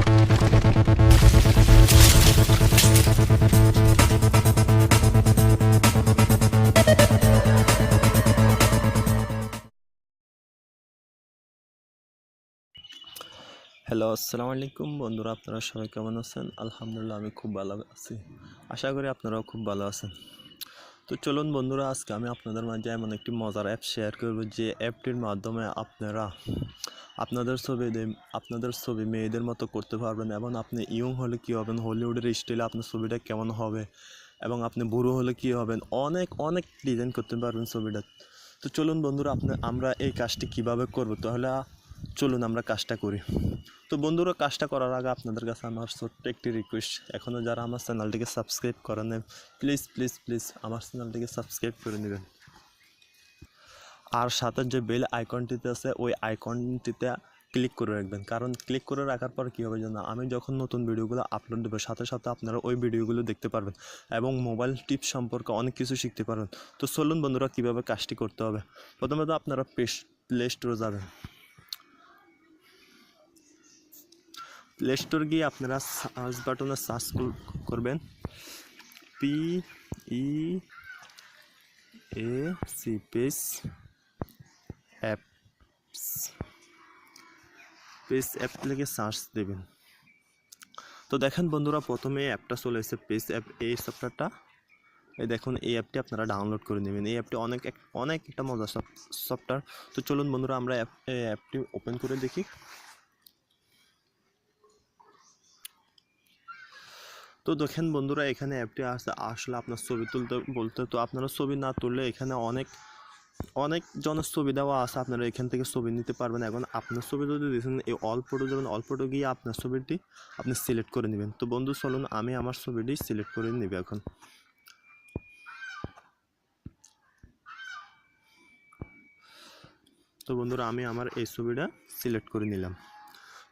Hello, আসসালামু আলাইকুম বন্ধুরা, আপনারা সবাই কেমন আছেন? আলহামদুলিল্লাহ আমি খুব ভালো আছি। আশা করি আপনারাও খুব ভালো আছেন। তো চলুন বন্ধুরা, আজকে আমি আপনাদের মাঝে এমন একটি মজার অ্যাপ শেয়ার করব, যে অ্যাপটির মাধ্যমে আপনারা আপনাদের ছবি মেয়েদের মতো করতে পারবেন, এবং আপনি ইয়ং হলে কী হবেন, হলিউডের স্টাইলে আপনার ছবিটা কেমন হবে, এবং আপনি বুড়ো হলে কী হবেন, অনেক অনেক ডিজাইন করতে পারবেন ছবিটা। তো চলুন বন্ধুরা, আমরা এই কাজটি কিভাবে করব, তাহলে চলুন আমরা কাজটা করি। তো বন্ধুরা, কাজটা করার আগে আপনাদের কাছে আমার ছোট্ট একটি রিকোয়েস্ট, এখনও যারা আমার চ্যানেলটিকে সাবস্ক্রাইব করেন নাই, প্লিজ প্লিজ প্লিজ আমার চ্যানেলটিকে সাবস্ক্রাইব করে নেবেন। আর সাথে যে বেল আইকনটিতে আছে, ওই আইকনটিতে ক্লিক করে রাখবেন, কারণ ক্লিক করে রাখার পর কী হবে জানা, আমি যখন নতুন ভিডিওগুলো আপলোড দেবো, সাথে সাথে আপনারা ওই ভিডিওগুলো দেখতে পারবেন এবং মোবাইল টিপস সম্পর্কে অনেক কিছু শিখতে পারবেন। তো চলুন বন্ধুরা, কীভাবে কাজটি করতে হবে। প্রথমে তো আপনারা প্লে স্টোরে যাবেন। প্লে স্টোর গিয়ে আপনারা সার্চ বাটনে সার্চ করবেন PEAC পেজ অ্যাপ লিখে সার্চ দেবেন। তো দেখেন বন্ধুরা, প্রথমে এই অ্যাপটা চলে এসেছে, পেজ অ্যাপ। এই সফটওয়্যারটা, এই দেখুন, এই অ্যাপটি আপনারা ডাউনলোড করে নেবেন। এই অ্যাপটি অনেক একটা মজার সফটওয়্যার। তো চলুন বন্ধুরা, আমরা এই অ্যাপটি ওপেন করে দেখি। তো দেখেন বন্ধুরা, এখানে অ্যাপটি আসলে আপনার ছবি তুলতে বলতে, তো আপনারা ছবি না তুললে এখানে অনেক জনের ছবি দেওয়া আছে, আপনারা এখান থেকে ছবি নিতে পারবেন। এখন আপনার ছবি যদি দিয়েছেন, এই অল ফটো যাবেন, অল ফটো গিয়ে আপনার ছবিটি আপনি সিলেক্ট করে নেবেন। তো বন্ধু চলুন, আমি আমার ছবিটি সিলেক্ট করে নেব এখন। তো বন্ধুরা, আমি আমার এই ছবিটা সিলেক্ট করে নিলাম।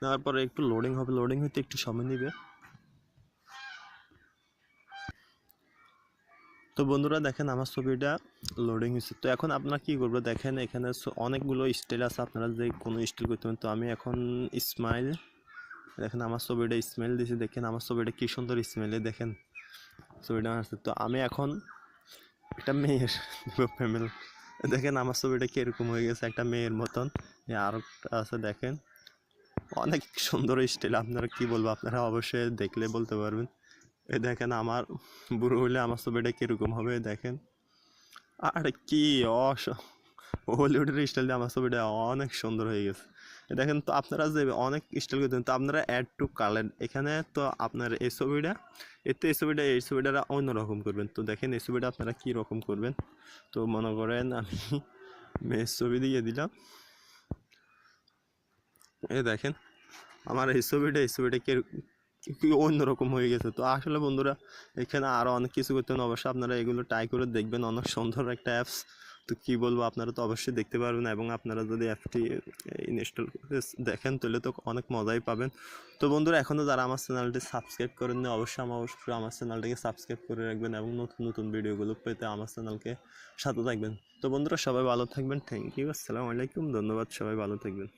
নেওয়ার পরে একটু লোডিং হবে, লোডিং হতে একটু সময় নেবে। তো বন্ধুরা দেখেন, আমার ছবিটা লোডিং হয়েছে। তো এখন আপনারা কী করবো, দেখেন এখানে অনেকগুলো স্টাইল আছে, আপনারা যে কোনো স্টাইল করতে পারেন। তো আমি এখন স্মাইল, দেখেন আমার ছবিটা স্মাইল দিয়েছি, দেখেন আমার ছবিটা কী সুন্দর স্মাইলে, দেখেন ছবিটা আসছে। তো আমি এখন একটা মেয়ের ফ্যামিলি, দেখেন আমার ছবিটা কীরকম হয়ে গেছে, একটা মেয়ের মতন। আরও আছে, দেখেন অনেক সুন্দর স্টাইল। আপনারা কি বলবো, আপনারা অবশ্যই দেখলে বলতে পারবেন। এই দেখেন আমার বুড়ো হলে আমার ছবিটা কীরকম হবে, দেখেন। আর কি হলিউডের স্টাইল দিয়ে আমার ছবিটা অনেক সুন্দর হয়ে গেছে। দেখেন, তো আপনারা যে অনেক স্টাইল করতেন, তো আপনারা অ্যাড টু কালার, এখানে তো আপনার এই ছবিটা, এই ছবিটা অন্যরকম করবেন। তো দেখেন এই ছবিটা আপনারা কী রকম করবেন। তো মনে করেন আমি মেয়ের ছবি দিয়ে দিলাম। এই দেখেন আমার এই ছবিটা কি অন্যরকম হয়ে গেছে। তো আসলে বন্ধুরা, এখানে আরও অনেক কিছু করতে হবে, অবশ্যই আপনারা এগুলো ট্রাই করে দেখবেন। অনেক সুন্দর একটা অ্যাপস। তো কী বলবো, আপনারা তো অবশ্যই দেখতে পারবেন, এবং আপনারা যদি অ্যাপটি ইনস্টল করে দেখেন, তাহলে তো অনেক মজাই পাবেন। তো বন্ধুরা, এখনও যারা আমার চ্যানেলটি সাবস্ক্রাইব করেননি, অবশ্যই আমার চ্যানেলটিকে সাবস্ক্রাইব করে রাখবেন, এবং নতুন নতুন ভিডিওগুলো পেতে আমার চ্যানেলকে সাথে থাকবেন। তো বন্ধুরা, সবাই ভালো থাকবেন। থ্যাংক ইউ, আসসালামু আলাইকুম, ধন্যবাদ, সবাই ভালো থাকবেন।